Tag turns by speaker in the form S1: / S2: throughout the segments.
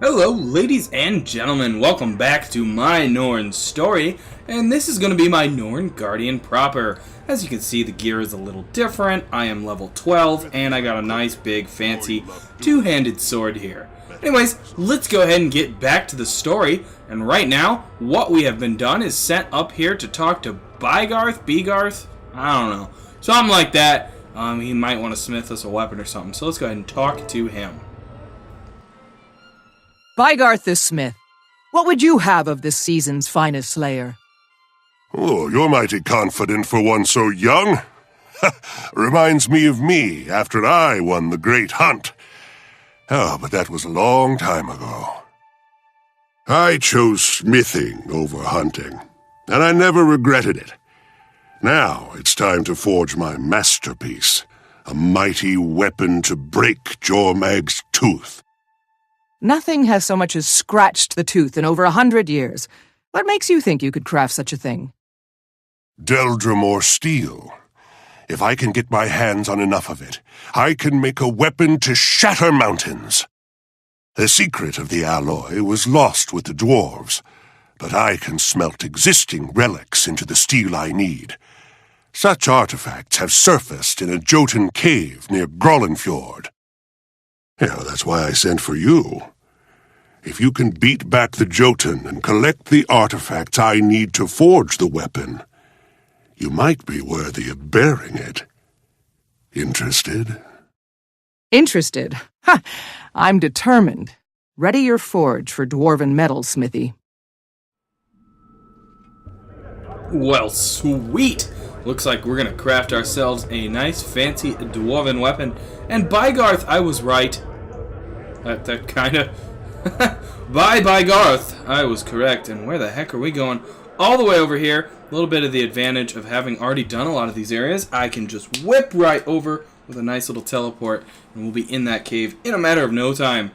S1: Hello, ladies and gentlemen. Welcome back to my Norn story, and this is going to be my Norn Guardian proper. As you can see, the gear is a little different. I am level 12, and I got a nice, big, fancy, two-handed sword here. Anyways, let's go ahead and get back to the story, and right now, what we have been done is sent up here to talk to Begarth? I don't know. Something like that. He might want to smith us a weapon or something, so let's go ahead and talk to him.
S2: Begarth the Smith, what would you have of this season's finest slayer?
S3: Oh, you're mighty confident for one so young. Reminds me of me after I won the great hunt. Oh, but that was a long time ago. I chose smithing over hunting, and I never regretted it. Now it's time to forge my masterpiece, a mighty weapon to break Jormag's tooth.
S2: Nothing has so much as scratched the tooth in over 100 years. What makes you think you could craft such a thing?
S3: Deldrimore steel. If I can get my hands on enough of it, I can make a weapon to shatter mountains. The secret of the alloy was lost with the dwarves, but I can smelt existing relics into the steel I need. Such artifacts have surfaced in a Jotun cave near Grollenfjord. Yeah, that's why I sent for you. If you can beat back the Jotun and collect the artifacts I need to forge the weapon, you might be worthy of bearing it. Interested?
S2: Interested? Ha! I'm determined. Ready your forge for dwarven metal smithy.
S1: Well, sweet! Looks like we're gonna craft ourselves a nice, fancy dwarven weapon. And by Garth, I was right. That kinda... By Garth, I was correct. And where the heck are we going? All the way over here. A little bit of the advantage of having already done a lot of these areas. I can just whip right over with a nice little teleport, and we'll be in that cave in a matter of no time.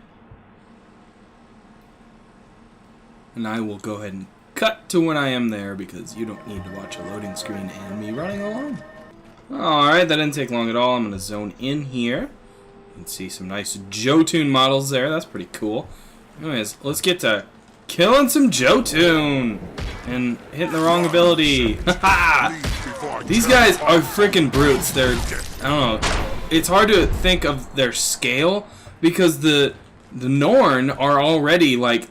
S1: And I will go ahead and cut to when I am there, because you don't need to watch a loading screen and me running along. Alright, that didn't take long at all. I'm going to zone in here. You can see some nice Jotun models there. That's pretty cool. Anyways, let's get to killing some Jotun and hitting the wrong ability. These guys are freaking brutes. They're, I don't know, it's hard to think of their scale because the Norn are already like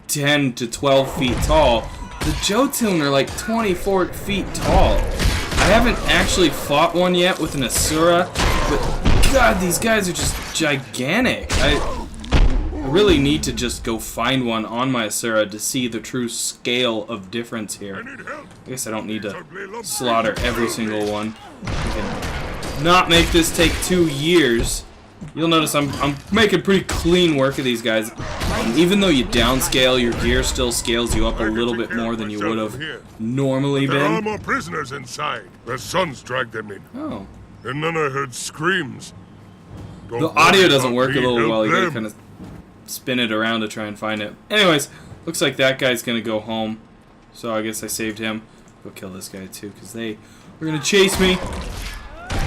S1: 10 to 12 feet tall. The Jotun are like 24 feet tall. I haven't actually fought one yet with an Asura, but God, these guys are just gigantic. I really need to just go find one on my Asura to see the true scale of difference here. I guess I don't need to slaughter every single one. We can not make this take 2 years. You'll notice I'm making pretty clean work of these guys. And even though you downscale, your gear still scales you up a little bit more than you would have normally been.
S3: There are more prisoners inside. Their sons dragged them in.
S1: Oh.
S3: And then I heard screams.
S1: The audio doesn't work a little well. You gotta kind of spin it around to try and find it. Anyways, looks like that guy's gonna go home. So I guess I saved him. Go kill this guy too, because they were gonna chase me.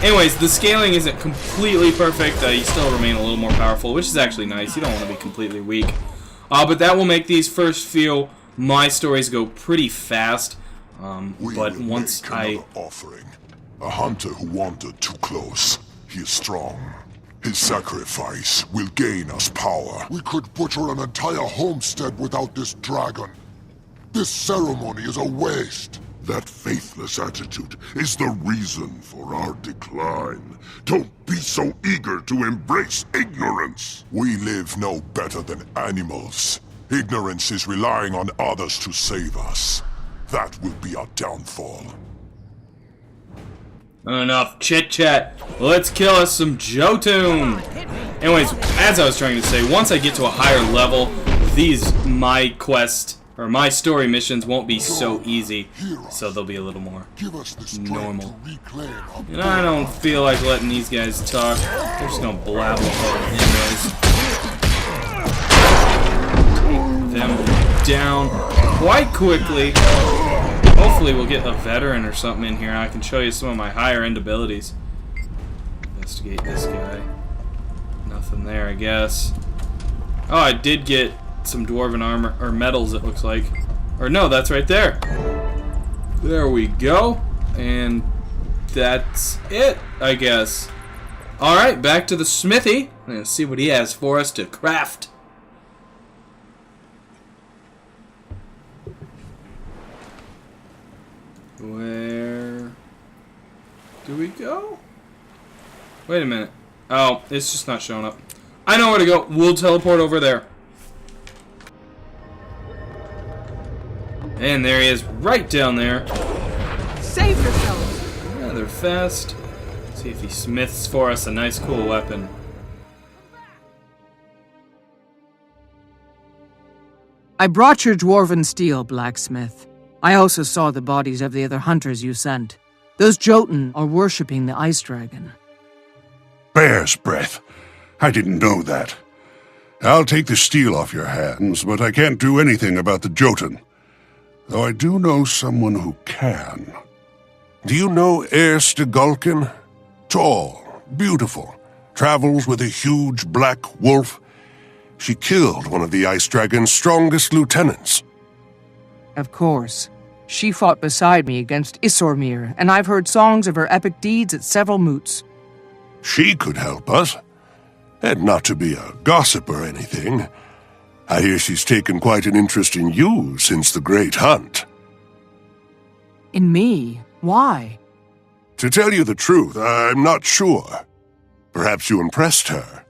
S1: Anyways, the scaling isn't completely perfect. You still remain a little more powerful, which is actually nice. You don't want to be completely weak. But that will make these first few my stories go pretty fast. But once I...
S4: offering. A hunter who wandered too close. He is strong. His sacrifice will gain us power. We could butcher an entire homestead without this dragon. This ceremony is a waste. That faithless attitude is the reason for our decline. Don't be so eager to embrace ignorance. We live no better than animals. Ignorance is relying on others to save us. That will be our downfall.
S1: Enough chit-chat. Let's kill us some Jotun. Anyways, as I was trying to say, once I get to a higher level, my quest or my story missions won't be so easy, so they'll be a little more normal. And I don't feel like letting these guys talk. They're just gonna blab anyways. Take them down quite quickly. Hopefully we'll get a veteran or something in here and I can show you some of my higher end abilities. Investigate this guy. Nothing there, I guess. Oh, I did get some dwarven armor, or medals it looks like. Or no, that's right there. There we go. And that's it, I guess. Alright, back to the smithy. Let's see what he has for us to craft. Where do we go? Wait a minute. Oh, it's just not showing up. I know where to go. We'll teleport over there. And there he is, right down there.
S2: Save yourselves!
S1: Rather fast. See if he smiths for us a nice cool weapon.
S2: I brought your dwarven steel, blacksmith. I also saw the bodies of the other hunters you sent. Those Jotun are worshipping the ice dragon.
S3: Bear's breath. I didn't know that. I'll take the steel off your hands, but I can't do anything about the Jotun. Though I do know someone who can. Do you know Galkin? Tall, beautiful, travels with a huge black wolf. She killed one of the ice dragon's strongest lieutenants.
S2: Of course. She fought beside me against Isormir, and I've heard songs of her epic deeds at several moots.
S3: She could help us. And not to be a gossip or anything, I hear she's taken quite an interest in you since the Great Hunt.
S2: In me? Why?
S3: To tell you the truth, I'm not sure. Perhaps you impressed her.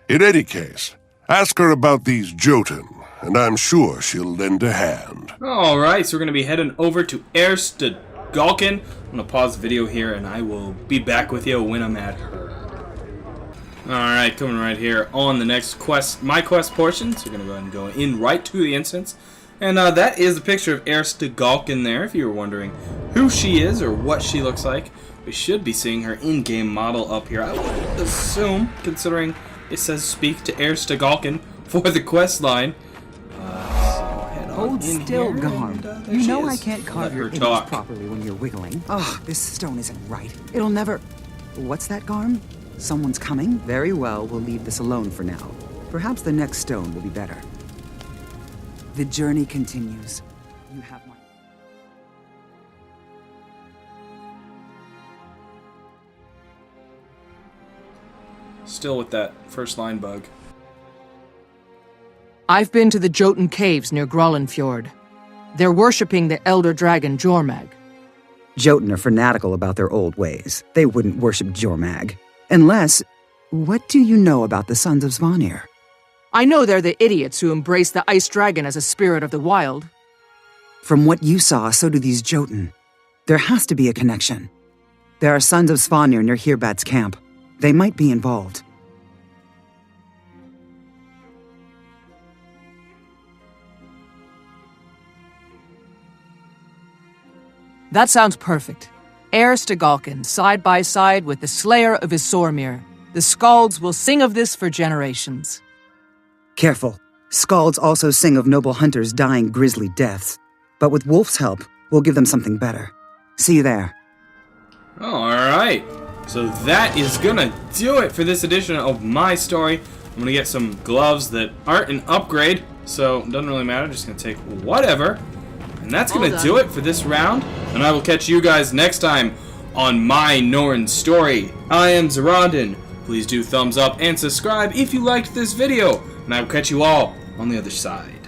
S3: In any case, ask her about these Jotun, and I'm sure she'll lend a hand.
S1: Alright, so we're going to be heading over to Galkin. I'm going to pause the video here, and I will be back with you when I'm at her. Alright, coming right here on the next quest, my quest portion. So we're going to go ahead and go in right to the instance. And that is a picture of Galkin there, if you were wondering who she is or what she looks like. We should be seeing her in-game model up here, I would assume, considering it says speak to Galkin for the quest line. So head on
S5: Hold
S1: in
S5: still,
S1: here,
S5: Garm.
S1: and, there
S5: You
S1: she
S5: know I
S1: is.
S5: can't carve
S1: Let
S5: your
S1: her
S5: image
S1: talk.
S5: properly when you're wiggling. Oh, this stone isn't right. It'll never... What's that, Garm? Someone's coming? Very well, we'll leave this alone for now. Perhaps the next stone will be better. The journey continues. You have my...
S1: Still with that first line bug.
S2: I've been to the Jotun caves near Grollenfjord. They're worshipping the elder dragon Jormag.
S5: Jotun are fanatical about their old ways. They wouldn't worship Jormag. Unless... What do you know about the Sons of Svanir?
S2: I know they're the idiots who embrace the ice dragon as a spirit of the wild.
S5: From what you saw, so do these Jotun. There has to be a connection. There are Sons of Svanir near Hirbat's camp. They might be involved.
S2: That sounds perfect. Galkin, side by side with the slayer of Isormir. The Skalds will sing of this for generations.
S5: Careful. Skalds also sing of noble hunters dying grisly deaths. But with Wolf's help, we'll give them something better. See you there.
S1: Alright, so that is gonna do it for this edition of my story. I'm gonna get some gloves that aren't an upgrade, so it doesn't really matter, just gonna take whatever. And that's gonna do it for this round, and I will catch you guys next time on my Norn story. I am Zoronden. Please do thumbs up and subscribe if you liked this video, and I will catch you all on the other side.